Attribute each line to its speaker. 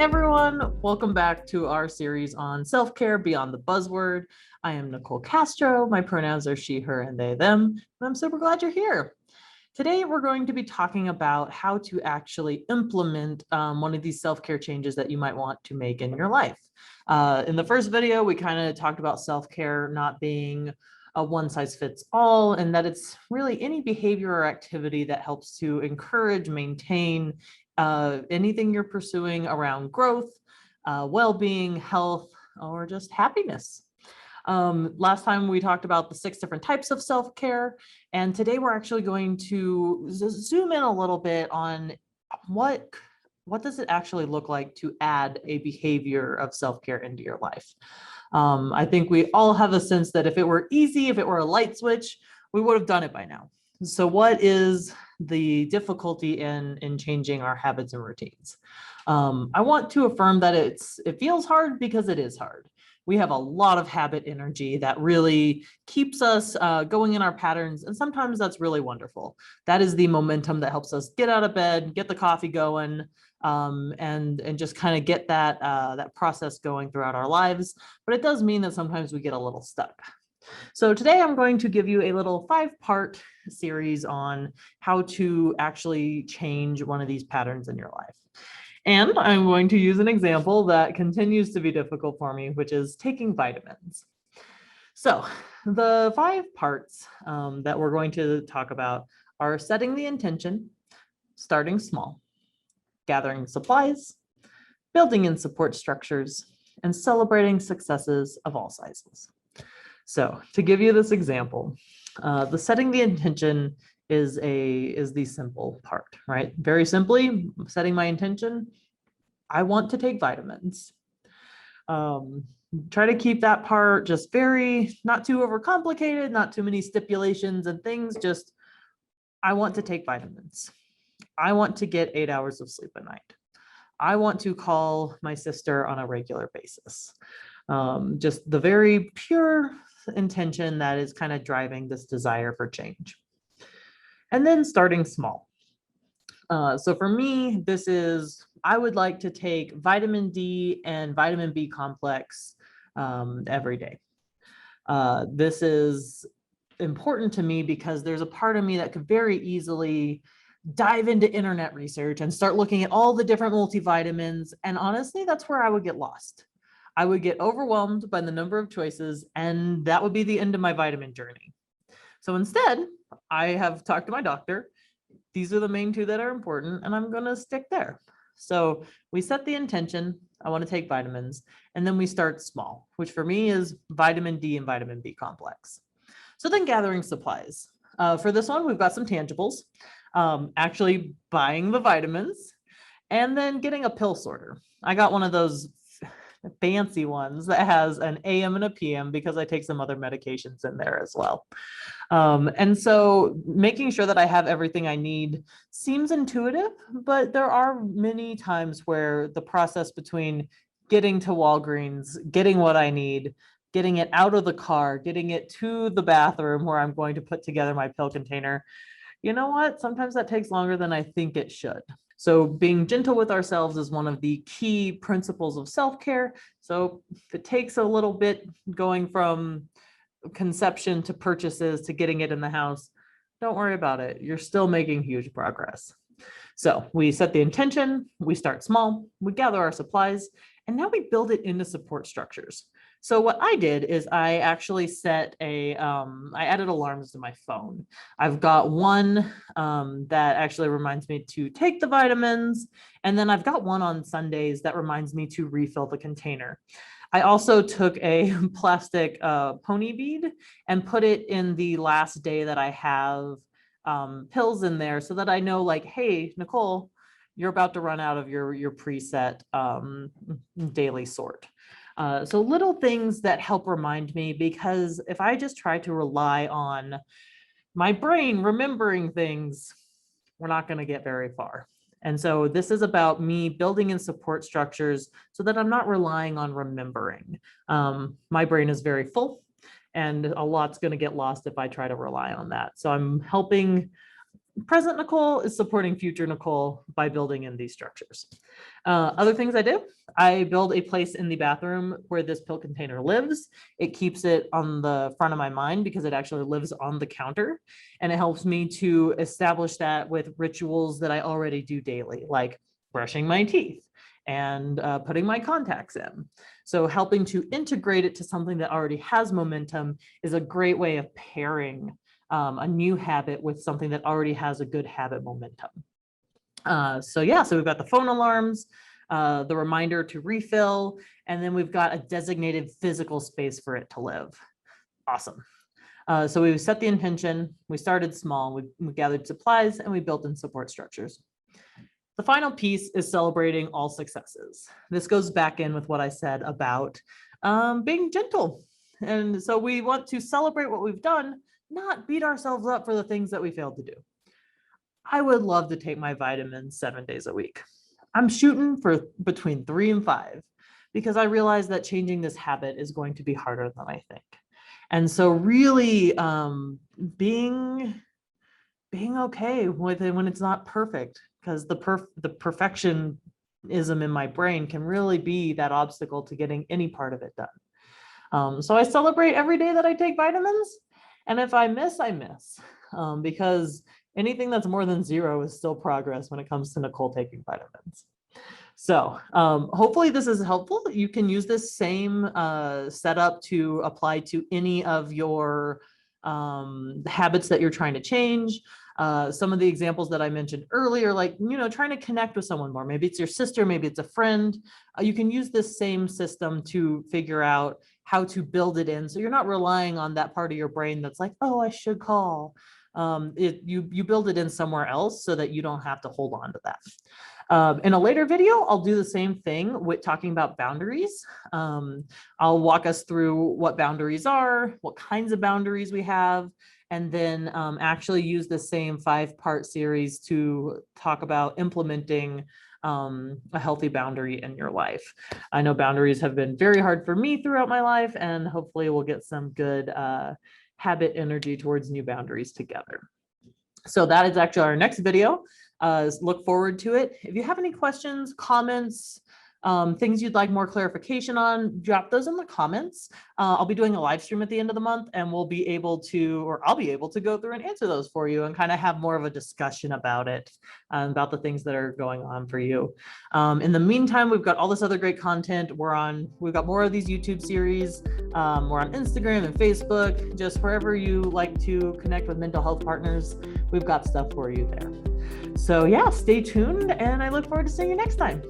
Speaker 1: everyone, welcome back to our series on self-care beyond the buzzword. I am Nicole Castro. My pronouns are she, her, and they, them, and I'm super glad you're here. Today, we're going to be talking about how to actually implement one of these self-care changes that you might want to make in your life. In the first video, we kind of talked about self-care not being a one-size-fits-all, and that it's really any behavior or activity that helps to encourage, maintain anything you're pursuing around growth, well-being, health, or just happiness. Last time we talked about the 6 different types of self-care, and today we're actually going to zoom in a little bit on what does it actually look like to add a behavior of self-care into your life. I think we all have a sense that if it were easy, if it were a light switch, we would have done it by now. So what is the difficulty in changing our habits and routines? I want to affirm that it feels hard because it is hard. We have a lot of habit energy that really keeps us going in our patterns, and sometimes that's really wonderful. That is the momentum that helps us get out of bed, get the coffee going, and just kind of get that process going throughout our lives. But it does mean that sometimes we get a little stuck. So today I'm going to give you a little 5-part series on how to actually change one of these patterns in your life. And I'm going to use an example that continues to be difficult for me, which is taking vitamins. So the 5 parts that we're going to talk about are setting the intention, starting small, gathering supplies, building in support structures, and celebrating successes of all sizes. So to give you this example, the setting the intention is the simple part, right? Very simply, setting my intention, I want to take vitamins. Try to keep that part just not too overcomplicated, not too many stipulations and things, just I want to take vitamins. I want to get 8 hours of sleep a night. I want to call my sister on a regular basis. Just the very pure intention that is kind of driving this desire for change. And then starting small. So for me, I would like to take vitamin D and vitamin B complex every day. This is important to me because there's a part of me that could very easily dive into internet research and start looking at all the different multivitamins. And honestly, that's where I would get lost. I would get overwhelmed by the number of choices, and that would be the end of my vitamin journey. So instead, I have talked to my doctor. These are the main 2 that are important, and I'm going to stick there. So we set the intention, I want to take vitamins, and then we start small, which for me is vitamin D and vitamin B complex. So then gathering supplies. For this one, we've got some tangibles, actually buying the vitamins, and then getting a pill sorter. I got one of those fancy ones that has an AM and a PM because I take some other medications in there as well. And so making sure that I have everything I need seems intuitive, but there are many times where the process between getting to Walgreens, getting what I need, getting it out of the car, getting it to the bathroom where I'm going to put together my pill container, you know what? Sometimes that takes longer than I think it should. So being gentle with ourselves is one of the key principles of self-care. So if it takes a little bit going from conception to purchases to getting it in the house, don't worry about it. You're still making huge progress. So we set the intention, we start small, we gather our supplies, and now we build it into support structures. So what I did is I actually I added alarms to my phone. I've got one that actually reminds me to take the vitamins. And then I've got one on Sundays that reminds me to refill the container. I also took a plastic pony bead and put it in the last day that I have pills in there so that I know, like, hey, Nicole, you're about to run out of your preset daily sort. So little things that help remind me, because if I just try to rely on my brain remembering things, we're not going to get very far. And so this is about me building in support structures so that I'm not relying on remembering. My brain is very full, and a lot's going to get lost if I try to rely on that. So I'm helping present Nicole is supporting future Nicole by building in these structures. Other things I do, I build a place in the bathroom where this pill container lives. It keeps it on the front of my mind because it actually lives on the counter. And it helps me to establish that with rituals that I already do daily, like brushing my teeth and putting my contacts in. So helping to integrate it to something that already has momentum is a great way of pairing a new habit with something that already has a good habit momentum. So we've got the phone alarms, the reminder to refill, and then we've got a designated physical space for it to live. Awesome. So we set the intention, we started small, we gathered supplies, and we built in support structures. The final piece is celebrating all successes. This goes back in with what I said about being gentle. And so we want to celebrate what we've done, not beat ourselves up for the things that we failed to do. I would love to take my vitamins 7 days a week. I'm shooting for between 3 and 5 because I realize that changing this habit is going to be harder than I think. And so really being okay with it when it's not perfect, because the perfectionism in my brain can really be that obstacle to getting any part of it done. So I celebrate every day that I take vitamins. And if I miss, I miss, because anything that's more than 0 is still progress when it comes to Nicole taking vitamins. So hopefully this is helpful. You can use this same setup to apply to any of your habits that you're trying to change. Some of the examples that I mentioned earlier, like, trying to connect with someone more. Maybe it's your sister, maybe it's a friend. You can use this same system to figure out how to build it in. So you're not relying on that part of your brain that's like, oh, I should call. You build it in somewhere else so that you don't have to hold on to that. In a later video, I'll do the same thing with talking about boundaries. I'll walk us through what boundaries are, what kinds of boundaries we have, and then actually use the same 5-part series to talk about implementing a healthy boundary in your life. I know boundaries have been very hard for me throughout my life, and hopefully we'll get some good habit energy towards new boundaries together. So that is actually our next video. Look forward to it. If you have any questions, comments, things you'd like more clarification on, drop those in the comments. I'll be doing a live stream at the end of the month, and I'll be able to go through and answer those for you and kind of have more of a discussion about it, about the things that are going on for you. In the meantime, we've got all this other great content. We've got more of these YouTube series. We're on Instagram and Facebook, just wherever you like to connect with mental health partners. We've got stuff for you there. So yeah, stay tuned, and I look forward to seeing you next time.